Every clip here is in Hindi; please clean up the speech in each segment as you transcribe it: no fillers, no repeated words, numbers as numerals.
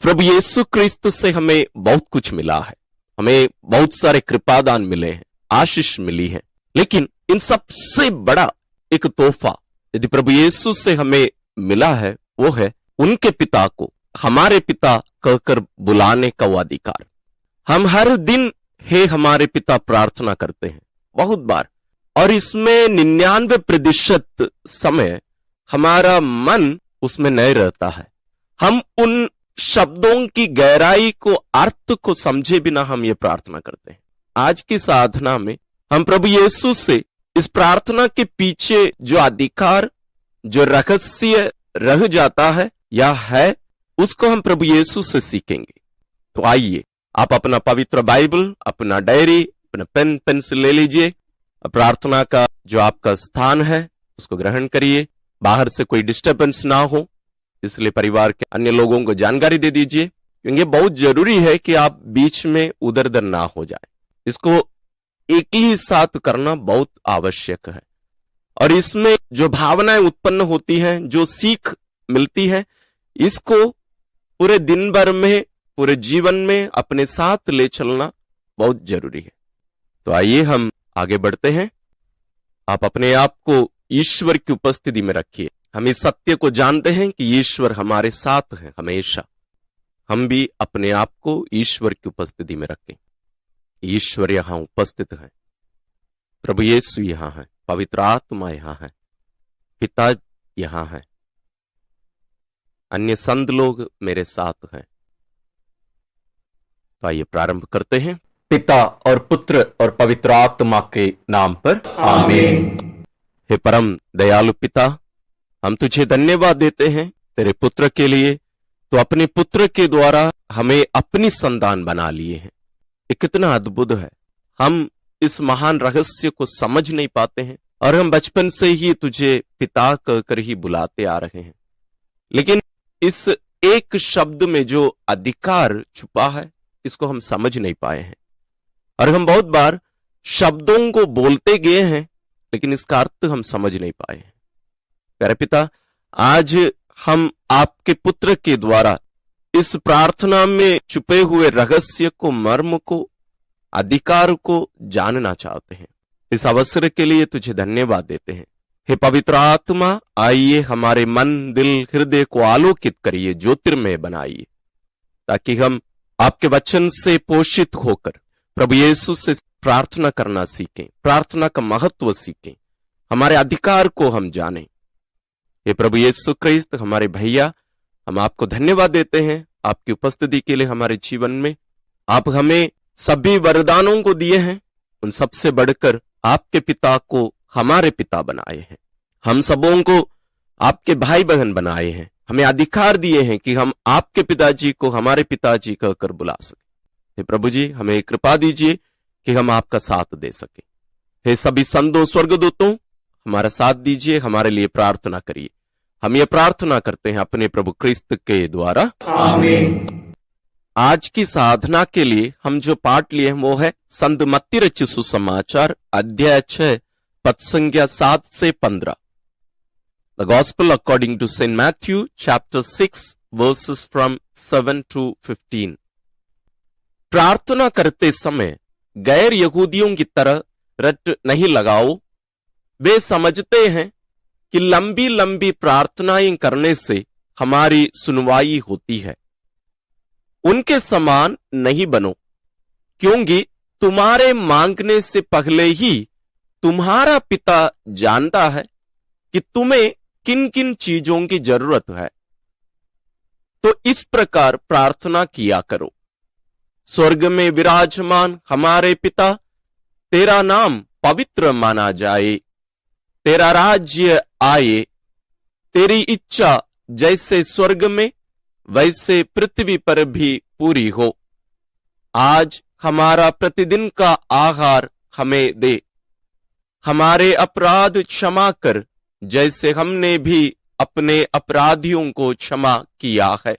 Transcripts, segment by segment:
प्रभु यीशु क्रिस्त से हमें बहुत कुछ मिला है, हमें बहुत सारे कृपादान मिले हैं, आशीष मिली है। लेकिन इन सबसे बड़ा एक तोहफा यदि प्रभु यीशु से हमें मिला है, वो है उनके पिता को हमारे पिता कहकर बुलाने का वो अधिकार। हम हर दिन हे हमारे पिता प्रार्थना करते हैं बहुत बार, और इसमें 99% समय हमारा मन उसमें नहीं रहता है। हम उन शब्दों की गहराई को, अर्थ को समझे बिना हम ये प्रार्थना करते हैं। आज की साधना में हम प्रभु यीशु से इस प्रार्थना के पीछे जो अधिकार, जो रहस्य रह जाता है या है, उसको हम प्रभु यीशु से सीखेंगे। तो आइए आप अपना पवित्र बाइबल, अपना डायरी, अपना पेन पेंसिल ले लीजिए। प्रार्थना का जो आपका स्थान है उसको ग्रहण करिए। बाहर से कोई डिस्टर्बेंस ना हो, इसलिए परिवार के अन्य लोगों को जानकारी दे दीजिए, क्योंकि बहुत जरूरी है कि आप बीच में उधर उधर ना हो जाए। इसको एक ही साथ करना बहुत आवश्यक है, और इसमें जो भावनाएं उत्पन्न होती हैं, जो सीख मिलती है, इसको पूरे दिन भर में, पूरे जीवन में अपने साथ ले चलना बहुत जरूरी है। तो आइए हम आगे बढ़ते हैं। आप अपने आप को ईश्वर की उपस्थिति में रखिए। हम इस सत्य को जानते हैं कि ईश्वर हमारे साथ है हमेशा। हम भी अपने आप को ईश्वर की उपस्थिति में रखें। ईश्वर यहां उपस्थित है, प्रभु यीशु यहां है, पवित्र आत्मा यहां है, पिता यहां है, अन्य संत लोग मेरे साथ हैं। तो आइए प्रारंभ करते हैं। पिता और पुत्र और पवित्र आत्मा के नाम पर आमीन। हे परम दयालु पिता, हम तुझे धन्यवाद देते हैं तेरे पुत्र के लिए। तो अपने पुत्र के द्वारा हमें अपनी संतान बना लिए हैं। ये कितना अद्भुत है। हम इस महान रहस्य को समझ नहीं पाते हैं, और हम बचपन से ही तुझे पिता कहकर ही बुलाते आ रहे हैं। लेकिन इस एक शब्द में जो अधिकार छुपा है, इसको हम समझ नहीं पाए हैं, और हम बहुत बार शब्दों को बोलते गए हैं, लेकिन इसका अर्थ हम समझ नहीं पाए हैं। प्यारे पिता, आज हम आपके पुत्र के द्वारा इस प्रार्थना में छुपे हुए रहस्य को, मर्म को, अधिकार को जानना चाहते हैं। इस अवसर के लिए तुझे धन्यवाद देते हैं। हे पवित्र आत्मा, आइए हमारे मन, दिल, हृदय को आलोकित करिए, ज्योतिर्मय बनाइए, ताकि हम आपके वचन से पोषित होकर प्रभु यीशु से प्रार्थना करना सीखें, प्रार्थना का महत्व सीखें, हमारे अधिकार को हम जानें। ये प्रभु यीशु क्रिस्त हमारे भैया, हम आपको धन्यवाद देते हैं आपकी उपस्थिति के लिए हमारे जीवन में। आप हमें सभी वरदानों को दिए हैं, उन सबसे बढ़कर आपके पिता को हमारे पिता बनाए हैं। हम सबों को आपके भाई बहन बनाए हैं। हमें अधिकार दिए हैं कि हम आपके पिताजी को हमारे पिताजी कहकर बुला सकें। हे प्रभु जी, हमें कृपा दीजिए कि हम आपका साथ दे सके। हे सभी संतों, स्वर्गदूतों, हमारा साथ दीजिए, हमारे लिए प्रार्थना करिए। हम ये प्रार्थना करते हैं अपने प्रभु क्रिस्त के द्वारा, आमीन। आज की साधना के लिए हम जो पाठ लिए हैं वो है संत मत्ती रचित सुसमाचार, अध्याय 6, पद संख्या 7 से 15। The Gospel according to Saint Matthew, chapter 6, verses from 7 to 15। प्रार्थना करते समय गैर यहूदियों की तरह रट नहीं लगाओ। वे समझते हैं कि लंबी लंबी प्रार्थनाएं करने से हमारी सुनवाई होती है। उनके समान नहीं बनो, क्योंकि तुम्हारे मांगने से पहले ही तुम्हारा पिता जानता है कि तुम्हें किन किन चीजों की जरूरत है। तो इस प्रकार प्रार्थना किया करो। स्वर्ग में विराजमान हमारे पिता, तेरा नाम पवित्र माना जाए, तेरा राज्य आए, तेरी इच्छा जैसे स्वर्ग में वैसे पृथ्वी पर भी पूरी हो। आज हमारा प्रतिदिन का आहार हमें दे। हमारे अपराध क्षमा कर, जैसे हमने भी अपने अपराधियों को क्षमा किया है।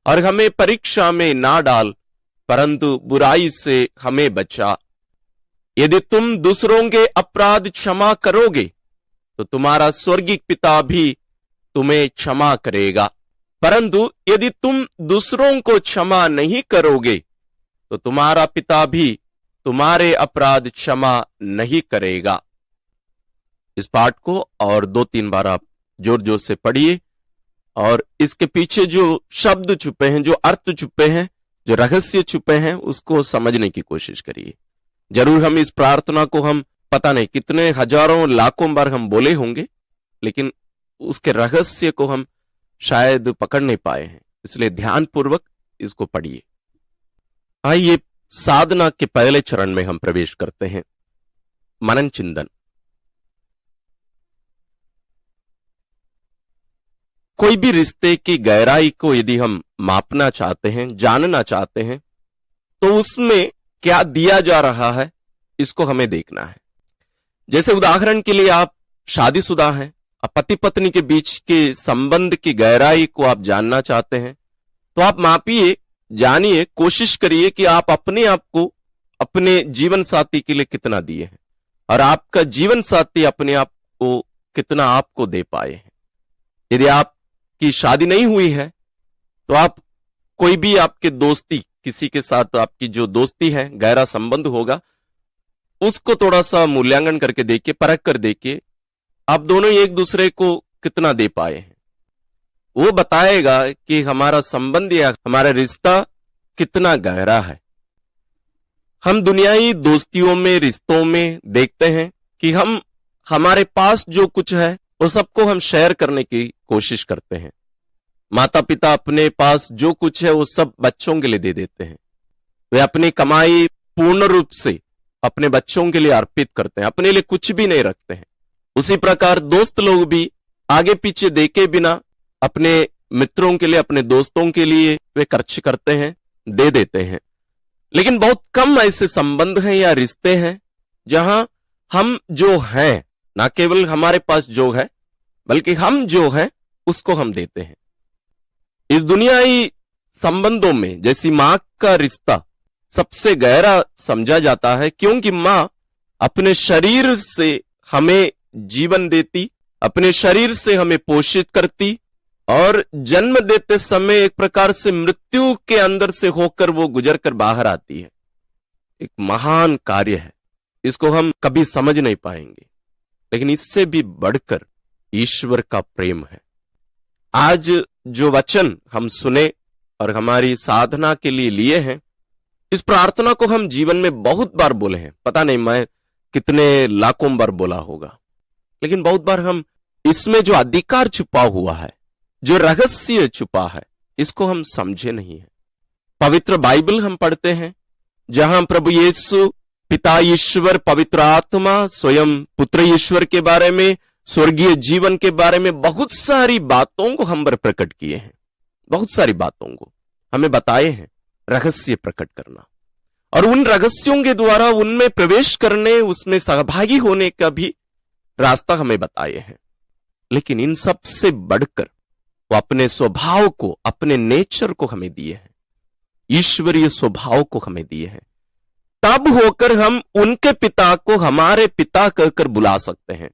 और हमें परीक्षा में ना डाल, परंतु बुराई से हमें बचा। यदि तुम दूसरों के अपराध क्षमा करोगे, तो तुम्हारा स्वर्गीय पिता भी तुम्हें क्षमा करेगा। परंतु यदि तुम दूसरों को क्षमा नहीं करोगे तो तुम्हारा पिता भी तुम्हारे अपराध क्षमा नहीं करेगा। इस पाठ को और 2-3 बार आप जोर जोर से पढ़िए और इसके पीछे जो शब्द छुपे हैं, जो अर्थ छुपे हैं, जो रहस्य छुपे हैं, उसको समझने की कोशिश करिए। जरूर हम इस प्रार्थना को हम पता नहीं कितने हजारों लाखों बार हम बोले होंगे, लेकिन उसके रहस्य को हम शायद पकड़ नहीं पाए हैं, इसलिए ध्यानपूर्वक इसको पढ़िए। आइए साधना के पहले चरण में हम प्रवेश करते हैं, मनन चिंतन। कोई भी रिश्ते की गहराई को यदि हम मापना चाहते हैं, जानना चाहते हैं, तो उसमें क्या दिया जा रहा है इसको हमें देखना है। जैसे उदाहरण के लिए आप शादीशुदा हैं, आप पति पत्नी के बीच के संबंध की गहराई को आप जानना चाहते हैं, तो आप मापिए, जानिए, कोशिश करिए कि आप अपने आप को अपने जीवन साथी के लिए कितना दिए हैं और आपका जीवन साथी अपने आप को कितना आपको दे पाए हैं। यदि आपकी शादी नहीं हुई है तो आप कोई भी आपके दोस्ती, किसी के साथ आपकी जो दोस्ती है, गहरा संबंध होगा, उसको थोड़ा सा मूल्यांकन करके देखिए, परख कर देखिए, आप दोनों एक दूसरे को कितना दे पाए हैं। वो बताएगा कि हमारा संबंध या हमारा रिश्ता कितना गहरा है। हम दुनियाई दोस्तियों में, रिश्तों में देखते हैं कि हम हमारे पास जो कुछ है वो सबको हम शेयर करने की कोशिश करते हैं। माता पिता अपने पास जो कुछ है वो सब बच्चों के लिए दे देते हैं। वे अपनी कमाई पूर्ण रूप से अपने बच्चों के लिए अर्पित करते हैं, अपने लिए कुछ भी नहीं रखते हैं। उसी प्रकार दोस्त लोग भी आगे पीछे देखे बिना अपने मित्रों के लिए, अपने दोस्तों के लिए वे खर्च करते हैं, दे देते हैं। लेकिन बहुत कम ऐसे संबंध हैं या रिश्ते हैं जहां हम जो हैं, ना केवल हमारे पास जो है, बल्कि हम जो है उसको हम देते हैं। इस दुनियाई संबंधों में जैसी मां का रिश्ता सबसे गहरा समझा जाता है, क्योंकि मां अपने शरीर से हमें जीवन देती, अपने शरीर से हमें पोषित करती और जन्म देते समय एक प्रकार से मृत्यु के अंदर से होकर वो गुजर कर बाहर आती है। एक महान कार्य है, इसको हम कभी समझ नहीं पाएंगे, लेकिन इससे भी बढ़कर ईश्वर का प्रेम है। आज जो वचन हम सुने और हमारी साधना के लिए लिए हैं, इस प्रार्थना को हम जीवन में बहुत बार बोले हैं, पता नहीं मैं कितने लाखों बार बोला होगा, लेकिन बहुत बार हम इसमें जो अधिकार छुपा हुआ है, जो रहस्य छुपा है, इसको हम समझे नहीं है। पवित्र बाइबल हम पढ़ते हैं जहां प्रभु यीशु, पिता ईश्वर, पवित्र आत्मा, स्वयं पुत्र ईश्वर के बारे में, स्वर्गीय जीवन के बारे में बहुत सारी बातों को हम पर प्रकट किए हैं। बहुत सारी बातों को हमें बताए हैं, रहस्य प्रकट करना, और उन रहस्यों के द्वारा उनमें प्रवेश करने, उसमें सहभागी होने का भी रास्ता हमें बताए हैं। लेकिन इन सब से बढ़कर वो अपने स्वभाव को, अपने नेचर को हमें दिए हैं, ईश्वरीय स्वभाव को हमें दिए हैं। तब होकर हम उनके पिता को हमारे पिता कहकर बुला सकते हैं।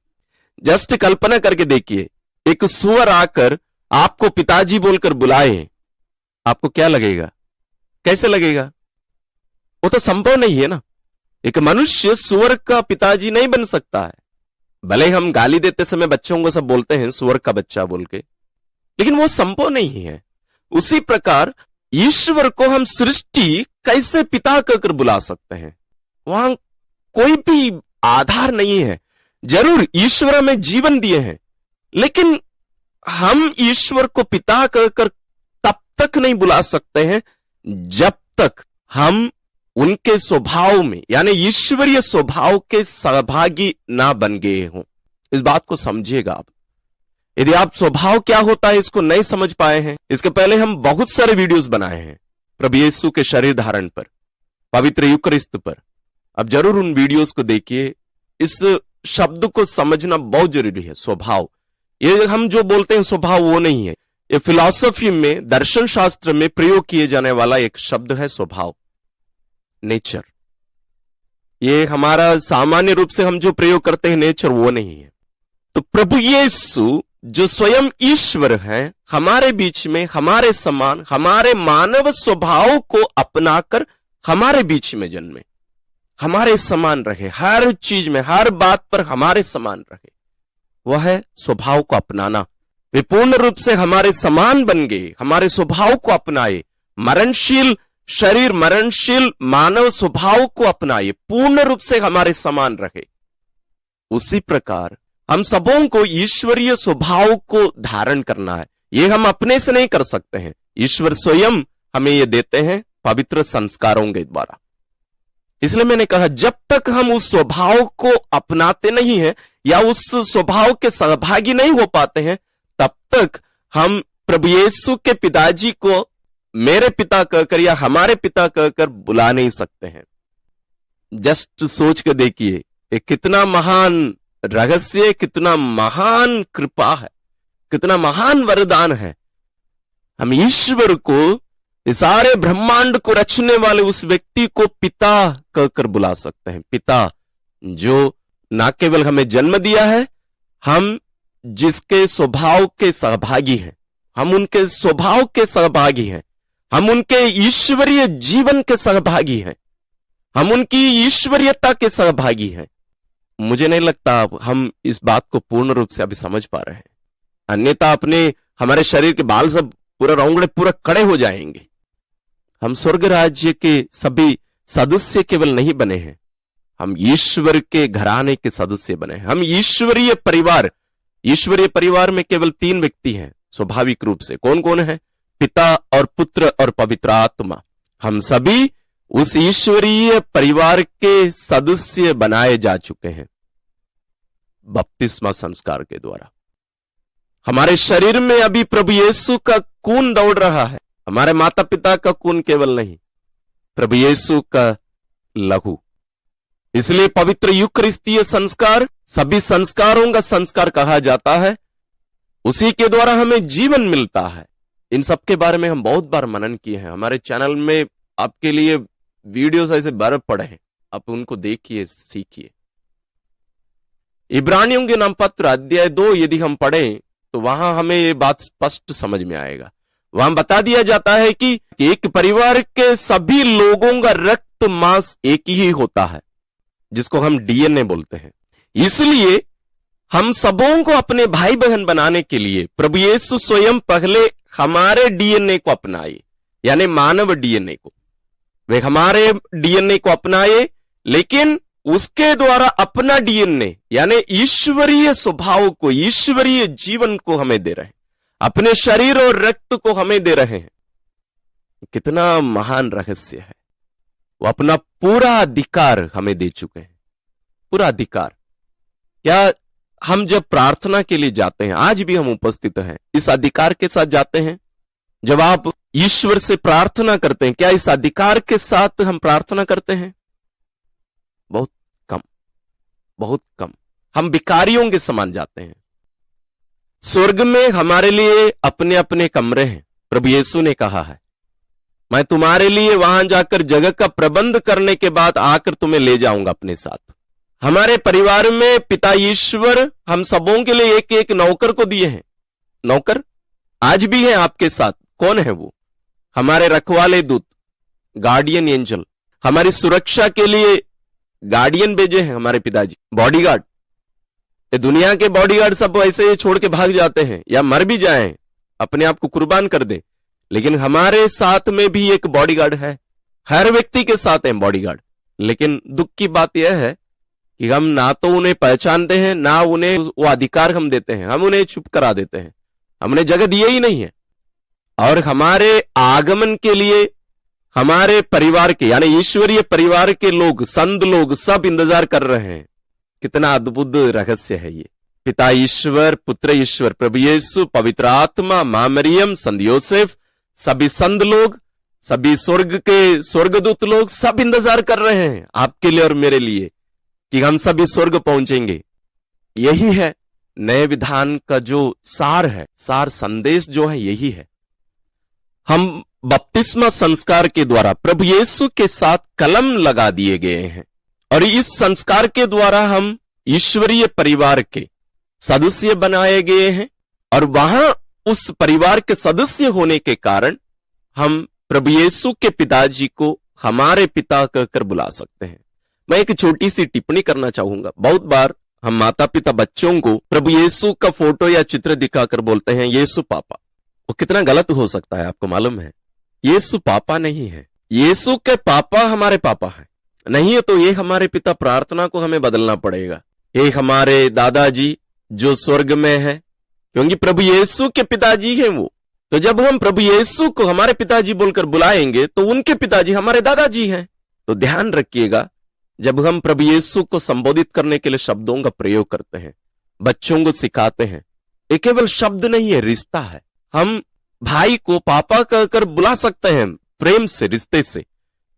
जस्ट कल्पना करके देखिए, एक सुअर आकर आपको पिताजी बोलकर बुलाए, आपको क्या लगेगा, कैसे लगेगा? वो तो संभव नहीं है ना। एक मनुष्य सुअर का पिताजी नहीं बन सकता है। भले हम गाली देते समय बच्चों को सब बोलते हैं सुअर का बच्चा बोल के, लेकिन वो संभव नहीं है। उसी प्रकार ईश्वर को हम सृष्टि कैसे पिता कहकर बुला सकते हैं? वहां कोई भी आधार नहीं है। जरूर ईश्वर हमें जीवन दिए हैं, लेकिन हम ईश्वर को पिता कहकर तब तक नहीं बुला सकते हैं जब तक हम उनके स्वभाव में, यानी ईश्वरीय स्वभाव के सहभागी ना बन गए हों। इस बात को समझिएगा आप। यदि आप स्वभाव क्या होता है इसको नहीं समझ पाए हैं, इसके पहले हम बहुत सारे वीडियोस बनाए हैं प्रभु यीशु के शरीर धारण पर, पवित्र यूकरिस्त पर। अब जरूर उन वीडियोस को देखिए। इस शब्द को समझना बहुत जरूरी है। स्वभाव, ये हम जो बोलते हैं स्वभाव वो नहीं है। ये फिलॉसफी में, दर्शन शास्त्र में प्रयोग किए जाने वाला एक शब्द है स्वभाव, नेचर। ये हमारा सामान्य रूप से हम जो प्रयोग करते हैं नेचर, वो नहीं है। तो प्रभु यीशु जो स्वयं ईश्वर है हमारे बीच में हमारे समान हमारे मानव स्वभाव को अपनाकर हमारे बीच में जन्मे, हमारे समान रहे, हर चीज में हर बात पर हमारे समान रहे। वह है स्वभाव को अपनाना। वे पूर्ण रूप से हमारे समान बन गए, हमारे स्वभाव को अपनाए, मरणशील शरीर मरणशील मानव स्वभाव को अपनाए, पूर्ण रूप से हमारे समान रहे। उसी प्रकार हम सबों को ईश्वरीय स्वभाव को धारण करना है। ये हम अपने से नहीं कर सकते हैं, ईश्वर स्वयं हमें ये देते हैं पवित्र संस्कारों के द्वारा। इसलिए मैंने कहा जब तक हम उस स्वभाव को अपनाते नहीं हैं या उस स्वभाव के सहभागी नहीं हो पाते हैं, तब तक हम प्रभु यीशु के पिताजी को मेरे पिता कहकर या हमारे पिता कहकर बुला नहीं सकते हैं। जस्ट सोच कर देखिए, ये कितना महान रहस्य, कितना महान कृपा है, कितना महान वरदान है। हम ईश्वर को, इस सारे ब्रह्मांड को रचने वाले उस व्यक्ति को पिता कहकर बुला सकते हैं। पिता जो ना केवल हमें जन्म दिया है, हम जिसके स्वभाव के सहभागी हैं, हम उनके स्वभाव के सहभागी हैं, हम उनके ईश्वरीय जीवन के सहभागी हैं, हम उनकी ईश्वरीयता के सहभागी हैं। मुझे नहीं लगता हम इस बात को पूर्ण रूप से अभी समझ पा रहे हैं, अन्यथा अपने हमारे शरीर के बाल सब पूरा रोंगड़े पूरा कड़े हो जाएंगे। हम स्वर्ग राज्य के सभी सदस्य केवल नहीं बने हैं, हम ईश्वर के घराने के सदस्य बने हैं। हम ईश्वरीय परिवार में केवल 3 व्यक्ति हैं स्वाभाविक रूप से। कौन कौन है? पिता और पुत्र और पवित्र आत्मा। हम सभी उस ईश्वरीय परिवार के सदस्य बनाए जा चुके हैं बपतिस्मा संस्कार के द्वारा। हमारे शरीर में अभी प्रभु यीशु का खून दौड़ रहा है, हमारे माता पिता का खून केवल नहीं, प्रभु यीशु का लहू। इसलिए पवित्र यूकरिस्तीय संस्कार सभी संस्कारों का संस्कार कहा जाता है। उसी के द्वारा हमें जीवन मिलता है। इन सब के बारे में हम बहुत बार मनन किए हैं। हमारे चैनल में आपके लिए वीडियोस ऐसे बर्फ पड़े हैं, आप उनको देखिए, सीखिए। इब्रानियों के नाम पत्र अध्याय 2 यदि हम पढ़ें तो वहां हमें ये बात स्पष्ट समझ में आएगा। वहां बता दिया जाता है कि एक परिवार के सभी लोगों का रक्त मांस एक ही होता है, जिसको हम डीएनए बोलते हैं। इसलिए हम सबों को अपने भाई बहन बनाने के लिए प्रभु यीशु स्वयं पहले हमारे डीएनए को अपनाए, यानी मानव डीएनए को। वे हमारे डीएनए को अपनाए, लेकिन उसके द्वारा अपना डीएनए यानी ईश्वरीय स्वभाव को, ईश्वरीय जीवन को हमें दे रहे हैं, अपने शरीर और रक्त को हमें दे रहे हैं। कितना महान रहस्य है। वो अपना पूरा अधिकार हमें दे चुके हैं, पूरा अधिकार। क्या हम जब प्रार्थना के लिए जाते हैं, आज भी हम उपस्थित हैं, इस अधिकार के साथ जाते हैं? जब आप ईश्वर से प्रार्थना करते हैं, क्या इस अधिकार के साथ हम प्रार्थना करते हैं? बहुत कम, बहुत कम। हम भिखारियों के समान जाते हैं। स्वर्ग में हमारे लिए अपने अपने कमरे हैं। प्रभु यीशु ने कहा है, मैं तुम्हारे लिए वहां जाकर जगह का प्रबंध करने के बाद आकर तुम्हें ले जाऊंगा अपने साथ। हमारे परिवार में पिता ईश्वर हम सबों के लिए एक एक नौकर को दिए हैं। नौकर आज भी है आपके साथ। कौन है वो? हमारे रखवाले दूत, गार्डियन एंजल। हमारी सुरक्षा के लिए गार्डियन भेजे हैं हमारे पिताजी, बॉडीगार्ड। ये दुनिया के बॉडीगार्ड सब ऐसे छोड़ के भाग जाते हैं या मर भी जाएं, अपने आप को कुर्बान कर दे, लेकिन हमारे साथ में भी एक बॉडीगार्ड है। हर व्यक्ति के साथ है बॉडीगार्ड। लेकिन दुख की बात यह है कि हम ना तो उन्हें पहचानते हैं, ना उन्हें वो अधिकार हम देते हैं। हम उन्हें चुप करा देते हैं, हमने जगह दी ही नहीं है। और हमारे आगमन के लिए हमारे परिवार के यानी ईश्वरीय परिवार के लोग, संत लोग सब इंतजार कर रहे हैं। कितना अद्भुत रहस्य है ये। पिता ईश्वर, पुत्र ईश्वर, प्रभु यीशु, पवित्र आत्मा, मां मरियम, संत योसेफ, सभी संत लोग, सभी स्वर्ग के स्वर्गदूत लोग सब इंतजार कर रहे हैं आपके लिए और मेरे लिए कि हम सभी स्वर्ग पहुंचेंगे। यही है नए विधान का जो सार है, सार संदेश जो है यही है। हम बपतिस्मा संस्कार के द्वारा प्रभु यीशु के साथ कलम लगा दिए गए हैं और इस संस्कार के द्वारा हम ईश्वरीय परिवार के सदस्य बनाए गए हैं और वहां उस परिवार के सदस्य होने के कारण हम प्रभु यीशु के पिताजी को हमारे पिता कहकर बुला सकते हैं। मैं एक छोटी सी टिप्पणी करना चाहूंगा। बहुत बार हम माता पिता बच्चों को प्रभु यीशु का फोटो या चित्र दिखाकर बोलते हैं यीशु पापा। वो कितना गलत हो सकता है आपको मालूम है? यीशु पापा नहीं है, यीशु के पापा हमारे पापा हैं। नहीं है तो ये हमारे पिता प्रार्थना को हमें बदलना पड़ेगा। ये हमारे दादाजी जो स्वर्ग में है, क्योंकि प्रभु यीशु के पिताजी हैं वो। तो जब हम प्रभु यीशु को हमारे पिताजी बोलकर बुलाएंगे तो उनके पिताजी हमारे दादाजी हैं। तो ध्यान रखिएगा, जब हम प्रभु यीशु को संबोधित करने के लिए शब्दों का प्रयोग करते हैं, बच्चों को सिखाते हैं, ये केवल शब्द नहीं है, रिश्ता है। हम भाई को पापा कहकर बुला सकते हैं प्रेम से, रिश्ते से।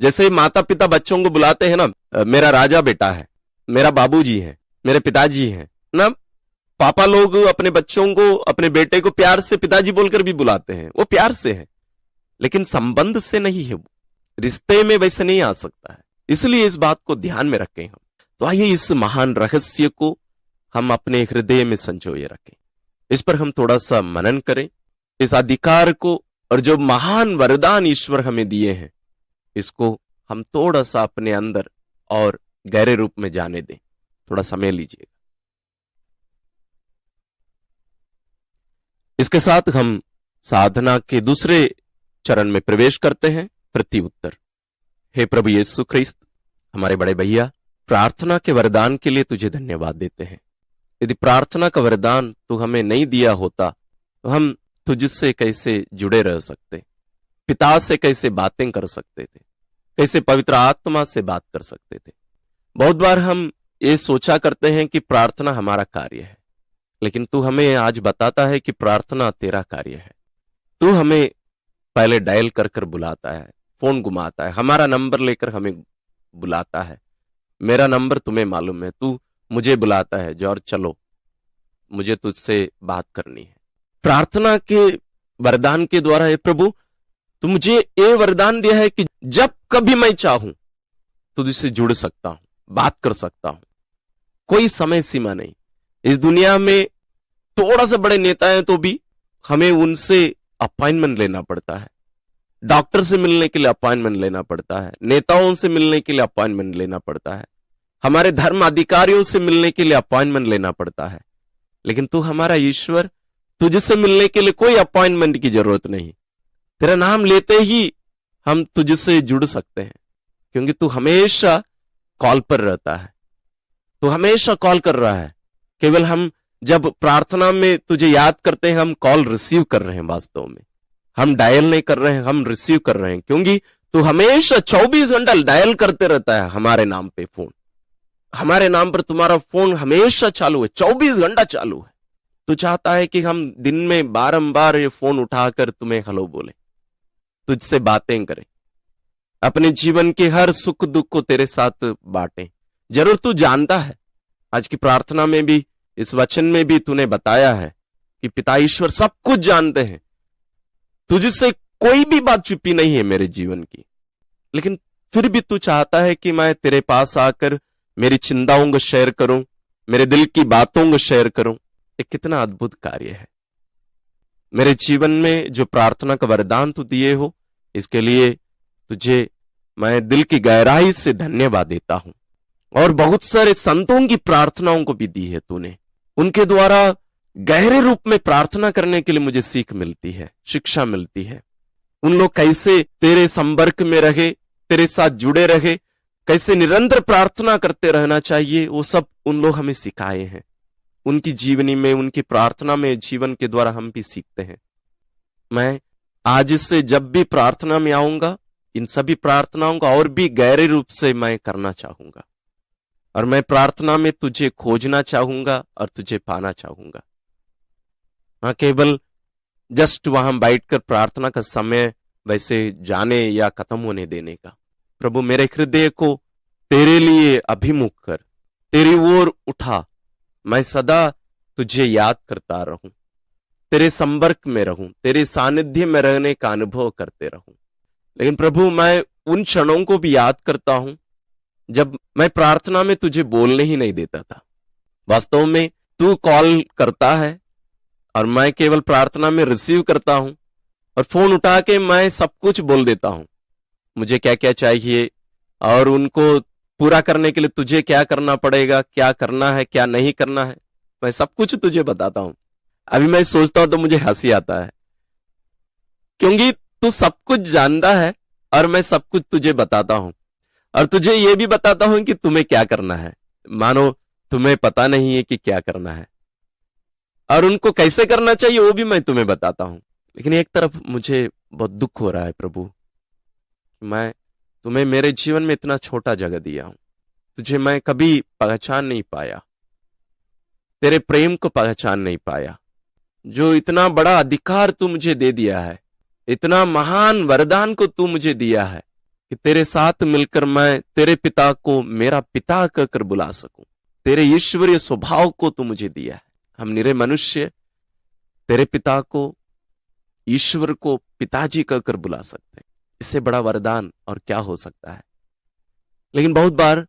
जैसे माता पिता बच्चों को बुलाते हैं ना, मेरा राजा बेटा है, मेरा बाबूजी है, मेरे पिताजी हैं ना। पापा लोग अपने बच्चों को, अपने बेटे को प्यार से पिताजी बोलकर भी बुलाते हैं, वो प्यार से है, लेकिन संबंध से नहीं है। वो रिश्ते में वैसे नहीं आ सकता है। इसलिए इस बात को ध्यान में रखें हम। तो आइए इस महान रहस्य को हम अपने हृदय में संजोए रखें, इस पर हम थोड़ा सा मनन करें। इस अधिकार को और जो महान वरदान ईश्वर हमें दिए हैं, इसको हम थोड़ा सा अपने अंदर और गहरे रूप में जाने दें। थोड़ा समय लीजिएगा। इसके साथ हम साधना के दूसरे चरण में प्रवेश करते हैं, प्रति उत्तर। हे प्रभु यीशु ख्रिस्त, हमारे बड़े भैया, प्रार्थना के वरदान के लिए तुझे धन्यवाद देते हैं। यदि प्रार्थना का वरदान तू हमें नहीं दिया होता तो हम तुझसे कैसे जुड़े रह सकते, पिता से कैसे बातें कर सकते थे, कैसे पवित्र आत्मा से बात कर सकते थे। बहुत बार हम ये सोचा करते हैं कि प्रार्थना हमारा कार्य है, लेकिन तू हमें आज बताता है कि प्रार्थना तेरा कार्य है। तू हमें पहले डायल कर कर बुलाता है, फोन घुमाता है, हमारा नंबर लेकर हमें बुलाता है। मेरा नंबर तुम्हें मालूम है, तू मुझे बुलाता है, जॉर्ज चलो, मुझे तुझसे बात करनी है। प्रार्थना के वरदान के द्वारा है प्रभु, तू मुझे ये वरदान दिया है कि जब कभी मैं चाहूं तुझसे जुड़ सकता हूं, बात कर सकता हूं। कोई समय सीमा नहीं। इस दुनिया में थोड़ा सा बड़े नेता हैं तो भी हमें उनसे अपॉइंटमेंट लेना पड़ता है, डॉक्टर से मिलने के लिए अपॉइंटमेंट लेना पड़ता है, नेताओं से मिलने के लिए अपॉइंटमेंट लेना पड़ता है, हमारे धर्म अधिकारियों से मिलने के लिए अपॉइंटमेंट लेना पड़ता है। लेकिन तू हमारा ईश्वर, तुझसे मिलने के लिए कोई अपॉइंटमेंट की जरूरत नहीं। तेरा नाम लेते ही हम तुझसे जुड़ सकते हैं, क्योंकि तू हमेशा कॉल पर रहता है, तू हमेशा कॉल कर रहा है। केवल हम जब प्रार्थना में तुझे याद करते हैं, हम कॉल रिसीव कर रहे हैं। वास्तव में हम डायल नहीं कर रहे हैं, हम रिसीव कर रहे हैं, क्योंकि तू हमेशा 24 घंटा डायल करते रहता है हमारे नाम पे फोन। हमारे नाम पर तुम्हारा फोन हमेशा चालू है, 24 घंटा चालू है। तू चाहता है कि हम दिन में बारंबार ये फोन उठाकर तुम्हें हेलो बोले, तुझसे बातें करें, अपने जीवन के हर सुख दुख को तेरे साथ बांटें। जरूर तू जानता है, आज की प्रार्थना में भी, इस वचन में भी तूने बताया है कि पिता ईश्वर सब कुछ जानते हैं। तुझसे कोई भी बात छुपी नहीं है मेरे जीवन की, लेकिन फिर भी तू चाहता है कि मैं तेरे पास आकर मेरी चिंताओं को शेयर करूं, मेरे दिल की बातों को शेयर करूं। ये कितना अद्भुत कार्य है। मेरे जीवन में जो प्रार्थना का वरदान तू दिए हो, इसके लिए तुझे मैं दिल की गहराई से धन्यवाद देता हूं। और बहुत सारे संतों की प्रार्थनाओं को भी दी है तूने, उनके द्वारा गहरे रूप में प्रार्थना करने के लिए मुझे सीख मिलती है, शिक्षा मिलती है। उन लोग कैसे तेरे संपर्क में रहे, तेरे साथ जुड़े रहे, कैसे निरंतर प्रार्थना करते रहना चाहिए, वो सब उन लोग हमें सिखाए हैं। उनकी जीवनी में, उनकी प्रार्थना में, जीवन के द्वारा हम भी सीखते हैं। मैं आज से जब भी प्रार्थना में आऊंगा, इन सभी प्रार्थनाओं का और भी गहरे रूप से मैं करना चाहूंगा, और मैं प्रार्थना में तुझे खोजना चाहूंगा और तुझे पाना चाहूंगा। हाँ, केवल जस्ट वहां बैठकर प्रार्थना का समय वैसे जाने या खत्म होने देने का। प्रभु, मेरे हृदय को तेरे लिए अभिमुख कर, तेरी ओर उठा। मैं सदा तुझे याद करता रहूं, तेरे संपर्क में रहूं, तेरे सानिध्य में रहने का अनुभव करते रहूं। लेकिन प्रभु, मैं उन क्षणों को भी याद करता हूं जब मैं प्रार्थना में तुझे बोलने ही नहीं देता था। वास्तव में तू कॉल करता है और मैं केवल प्रार्थना में रिसीव करता हूं और फोन उठा के मैं सब कुछ बोल देता हूं, मुझे क्या क्या चाहिए और उनको पूरा करने के लिए तुझे क्या करना पड़ेगा, क्या करना है क्या नहीं करना है, मैं सब कुछ तुझे बताता हूं। अभी मैं सोचता हूं तो मुझे हंसी आता है, क्योंकि तू सब कुछ जानता है और मैं सब कुछ तुझे बताता हूं और तुझे यह भी बताता हूं कि तुम्हें क्या करना है। मानो तुम्हें पता नहीं है कि क्या करना है और उनको कैसे करना चाहिए वो भी मैं तुम्हें बताता हूं। लेकिन एक तरफ मुझे बहुत दुख हो रहा है प्रभु, मैं तुम्हें मेरे जीवन में इतना छोटा जगह दिया हूं, तुझे मैं कभी पहचान नहीं पाया, तेरे प्रेम को पहचान नहीं पाया, जो इतना बड़ा अधिकार तू मुझे दे दिया है, इतना महान वरदान को तू मुझे दिया है कि तेरे साथ मिलकर मैं तेरे पिता को मेरा पिता कहकर बुला सकूं। तेरे ईश्वरीय स्वभाव को तू मुझे दिया है। हम निरे मनुष्य तेरे पिता को, ईश्वर को पिताजी कहकर बुला सकते हैं। इससे बड़ा वरदान और क्या हो सकता है। लेकिन बहुत बार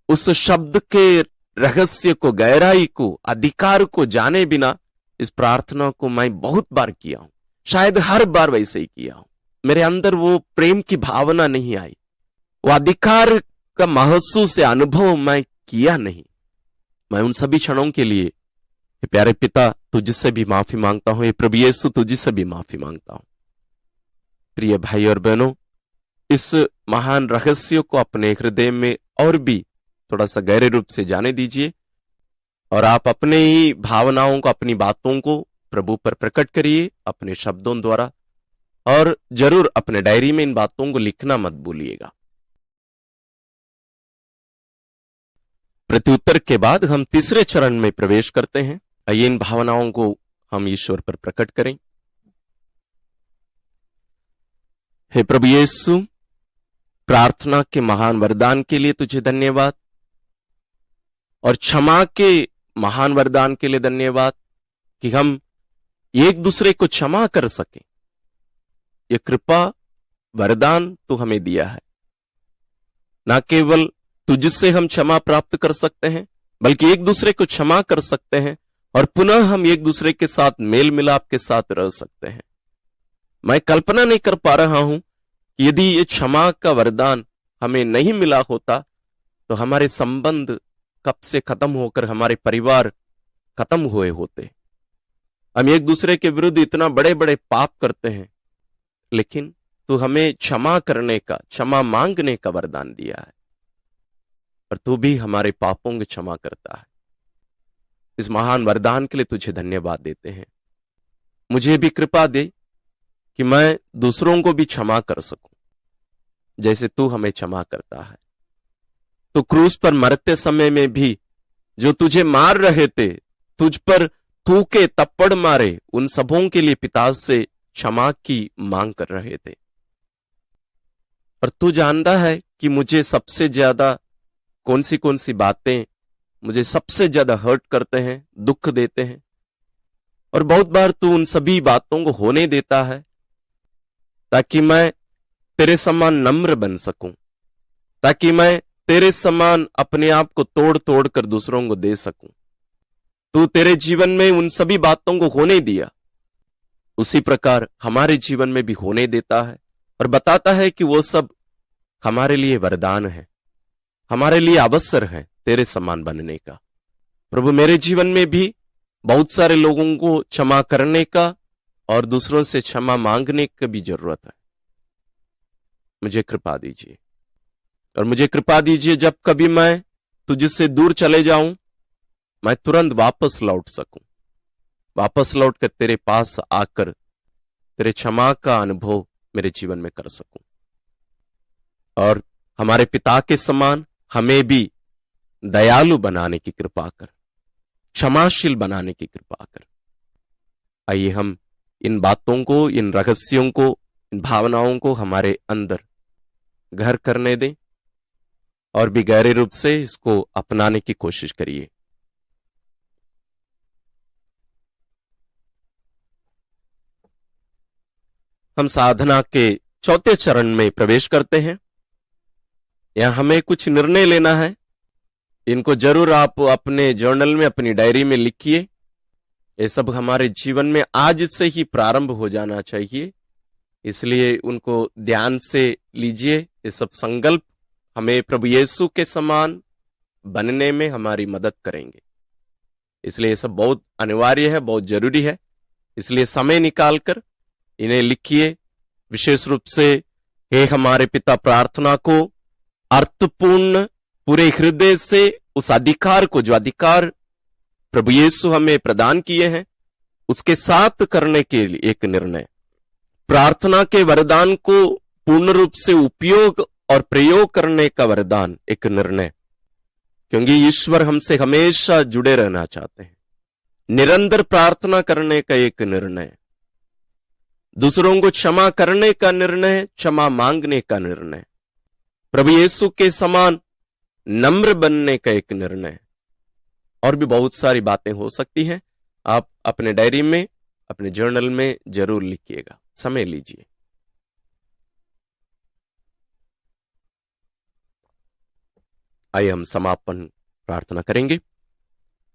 उस शब्द के रहस्य को, गहराई को, अधिकार को जाने बिना इस प्रार्थना को मैं बहुत बार किया हूं, शायद हर बार वैसे ही किया हूं। मेरे अंदर वो प्रेम की भावना नहीं आई, वो अधिकार का महसूस या अनुभव मैं किया नहीं। मैं उन सभी क्षणों के लिए प्यारे पिता तुझसे भी माफी मांगता हूं। प्रभु यीशु तुझसे भी माफी मांगता हूं। प्रिय भाई और बहनों, इस महान रहस्य को अपने हृदय में और भी थोड़ा सा गहरे रूप से जाने दीजिए और आप अपने ही भावनाओं को, अपनी बातों को प्रभु पर प्रकट करिए अपने शब्दों द्वारा, और जरूर अपने डायरी में इन बातों को लिखना मत भूलिएगा। प्रत्युत्तर के बाद हम तीसरे चरण में प्रवेश करते हैं। आइए इन भावनाओं को हम ईश्वर पर प्रकट करें। हे प्रभु यीशु, प्रार्थना के महान वरदान के लिए तुझे धन्यवाद और क्षमा के महान वरदान के लिए धन्यवाद कि हम एक दूसरे को क्षमा कर सके। ये कृपा वरदान तू हमें दिया है। ना केवल तुझसे हम क्षमा प्राप्त कर सकते हैं, बल्कि एक दूसरे को क्षमा कर सकते हैं और पुनः हम एक दूसरे के साथ मेल मिलाप के साथ रह सकते हैं। मैं कल्पना नहीं कर पा रहा हूं कि यदि ये क्षमा का वरदान हमें नहीं मिला होता तो हमारे संबंध कब से खत्म होकर हमारे परिवार खत्म हुए होते। हम एक दूसरे के विरुद्ध इतना बड़े बड़े पाप करते हैं, लेकिन तू हमें क्षमा करने का, क्षमा मांगने का वरदान दिया है और तू भी हमारे पापों की क्षमा करता है। इस महान वरदान के लिए तुझे धन्यवाद देते हैं। मुझे भी कृपा दे कि मैं दूसरों को भी क्षमा कर सकूं जैसे तू हमें क्षमा करता है। तो क्रूस पर मरते समय में भी जो तुझे मार रहे थे, तुझ पर थूके तप्पड़ मारे, उन सबों के लिए पिता से क्षमा की मांग कर रहे थे। और तू जानता है कि मुझे सबसे ज्यादा कौन सी बातें मुझे सबसे ज्यादा हर्ट करते हैं, दुख देते हैं, और बहुत बार तू उन सभी बातों को होने देता है ताकि मैं तेरे समान नम्र बन सकूं, ताकि मैं तेरे समान अपने आप को तोड़ तोड़ कर दूसरों को दे सकूं। तू तेरे जीवन में उन सभी बातों को होने दिया, उसी प्रकार हमारे जीवन में भी होने देता है और बताता है कि वो सब हमारे लिए वरदान है, हमारे लिए अवसर है तेरे समान बनने का। प्रभु, मेरे जीवन में भी बहुत सारे लोगों को क्षमा करने का और दूसरों से क्षमा मांगने की भी जरूरत है। मुझे कृपा दीजिए और मुझे कृपा दीजिए जब कभी मैं तुझसे दूर चले जाऊं, मैं तुरंत वापस लौट सकूं, वापस लौटकर तेरे पास आकर तेरे क्षमा का अनुभव मेरे जीवन में कर सकूं, और हमारे पिता के समान हमें भी दयालु बनाने की कृपा कर, क्षमाशील बनाने की कृपा कर। आइए हम इन बातों को, इन रहस्यों को, इन भावनाओं को हमारे अंदर घर करने दें और भी गहरे रूप से इसको अपनाने की कोशिश करिए। हम साधना के चौथे चरण में प्रवेश करते हैं। यहां हमें कुछ निर्णय लेना है। इनको जरूर आप अपने जर्नल में, अपनी डायरी में लिखिए ये सब हमारे जीवन में आज से ही प्रारंभ हो जाना चाहिए। इसलिए उनको ध्यान से लीजिए। ये सब संकल्प हमें प्रभु यीशु के समान बनने में हमारी मदद करेंगे। इसलिए ये सब बहुत अनिवार्य है, बहुत जरूरी है। इसलिए समय निकालकर इन्हें लिखिए। विशेष रूप से हे हमारे पिता प्रार्थना को अर्थपूर्ण पूरे हृदय से उस अधिकार को, जो अधिकार प्रभु यीशु हमें प्रदान किए हैं, उसके साथ करने के लिए एक निर्णय। प्रार्थना के वरदान को पूर्ण रूप से उपयोग और प्रयोग करने का वरदान, एक निर्णय। क्योंकि ईश्वर हमसे हमेशा जुड़े रहना चाहते हैं। निरंतर प्रार्थना करने का एक निर्णय, दूसरों को क्षमा करने का निर्णय, क्षमा मांगने का निर्णय, प्रभु यीशु के समान नम्र बनने का एक निर्णय, और भी बहुत सारी बातें हो सकती हैं। आप अपने डायरी में, अपने जर्नल में जरूर लिखिएगा। समय लीजिए। आइए हम समापन प्रार्थना करेंगे।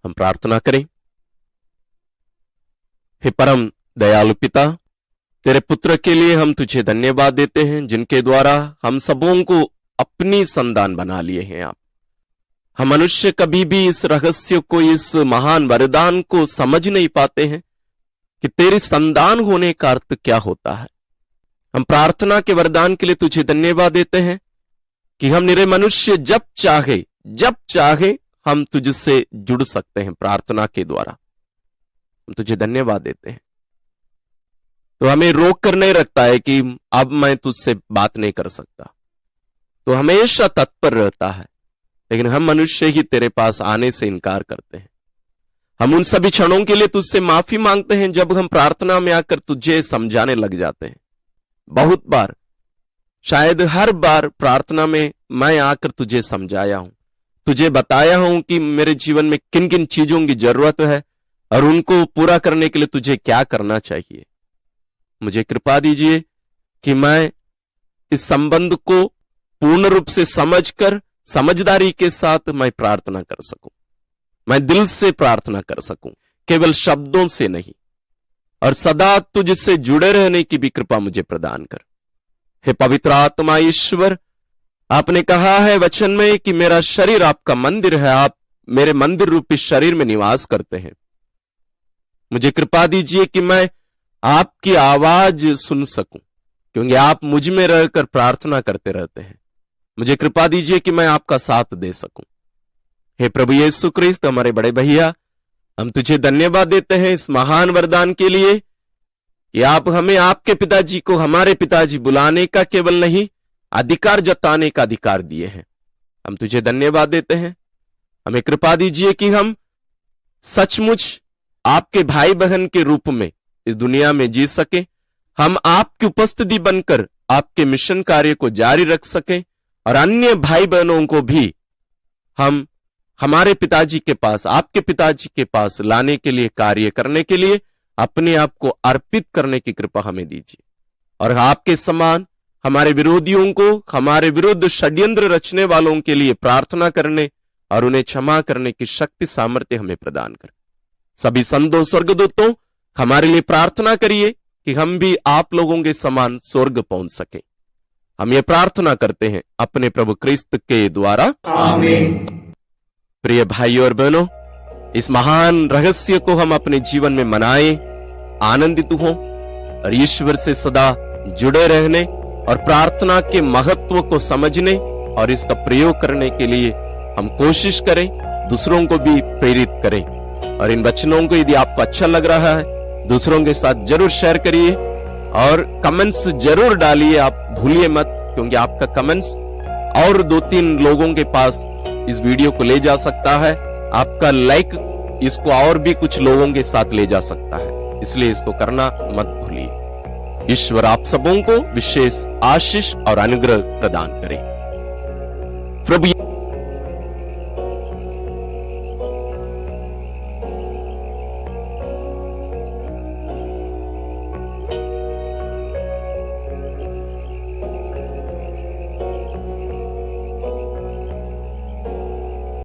हम प्रार्थना करें। हे परम दयालु पिता, तेरे पुत्र के लिए हम तुझे धन्यवाद देते हैं, जिनके द्वारा हम सबों को अपनी संतान बना लिए हैं आप। हम मनुष्य कभी भी इस रहस्य को, इस महान वरदान को समझ नहीं पाते हैं कि तेरी संतान होने का अर्थ क्या होता है। हम प्रार्थना के वरदान के लिए तुझे धन्यवाद देते हैं कि हम निरे मनुष्य जब चाहे हम तुझसे जुड़ सकते हैं प्रार्थना के द्वारा। हम तुझे धन्यवाद देते हैं। तो हमें रोक कर नहीं रखता है कि अब मैं तुझसे बात नहीं कर सकता, तो हमेशा तत्पर रहता है। लेकिन हम मनुष्य ही तेरे पास आने से इनकार करते हैं। हम उन सभी क्षणों के लिए तुझसे माफी मांगते हैं जब हम प्रार्थना में आकर तुझे समझाने लग जाते हैं। बहुत बार, शायद हर बार प्रार्थना में मैं आकर तुझे समझाया हूं, तुझे बताया हूं कि मेरे जीवन में किन किन चीजों की जरूरत है और उनको पूरा करने के लिए तुझे क्या करना चाहिए। मुझे कृपा दीजिए कि मैं इस संबंध को पूर्ण रूप से समझकर, समझदारी के साथ मैं प्रार्थना कर सकूं। मैं दिल से प्रार्थना कर सकूं, केवल शब्दों से नहीं, और सदा तुझसे जुड़े रहने की भी कृपा मुझे प्रदान कर। हे पवित्र आत्मा ईश्वर, आपने कहा है वचन में कि मेरा शरीर आपका मंदिर है, आप मेरे मंदिर रूपी शरीर में निवास करते हैं। मुझे कृपा दीजिए कि मैं आपकी आवाज सुन सकूं, क्योंकि आप मुझ में रहकर प्रार्थना करते रहते हैं। मुझे कृपा दीजिए कि मैं आपका साथ दे सकूं। हे प्रभु यीशु क्रिस्त, हमारे बड़े भैया, हम तुझे धन्यवाद देते हैं इस महान वरदान के लिए कि आप हमें आपके पिताजी को हमारे पिताजी बुलाने का केवल नहीं, अधिकार जताने का अधिकार दिए हैं। हम तुझे धन्यवाद देते हैं। हमें कृपा दीजिए कि हम सचमुच आपके भाई बहन के रूप में इस दुनिया में जी सके। हम आपकी उपस्थिति बनकर आपके मिशन कार्य को जारी रख सके और अन्य भाई बहनों को भी हम हमारे पिताजी के पास, आपके पिताजी के पास लाने के लिए, कार्य करने के लिए अपने आप को अर्पित करने की कृपा हमें दीजिए। और आपके समान हमारे विरोधियों को, हमारे विरुद्ध षड्यंत्र रचने वालों के लिए प्रार्थना करने और उन्हें क्षमा करने की शक्ति सामर्थ्य हमें प्रदान कर। सभी संतों, स्वर्गदूतों, हमारे लिए प्रार्थना करिए कि हम भी आप लोगों के समान स्वर्ग पहुंच सके। हम ये प्रार्थना करते हैं अपने प्रभु क्रिस्त के द्वारा, आमीन। प्रिय भाइयों और बहनों, इस महान रहस्य को हम अपने जीवन में मनाएं, आनंदित हों और ईश्वर से सदा जुड़े रहने और प्रार्थना के महत्व को समझने और इसका प्रयोग करने के लिए हम कोशिश करें, दूसरों को भी प्रेरित करें। और इन वचनों को यदि आपको अच्छा लग रहा है, दूसरों के साथ जरूर शेयर करिए और कमेंट्स जरूर डालिए। आप भूलिए मत, क्योंकि आपका कमेंट्स और 2-3 लोगों के पास इस वीडियो को ले जा सकता है। आपका लाइक इसको और भी कुछ लोगों के साथ ले जा सकता है, इसलिए इसको करना मत भूलिए। ईश्वर आप सबों को विशेष आशीष और अनुग्रह प्रदान करे। प्रभु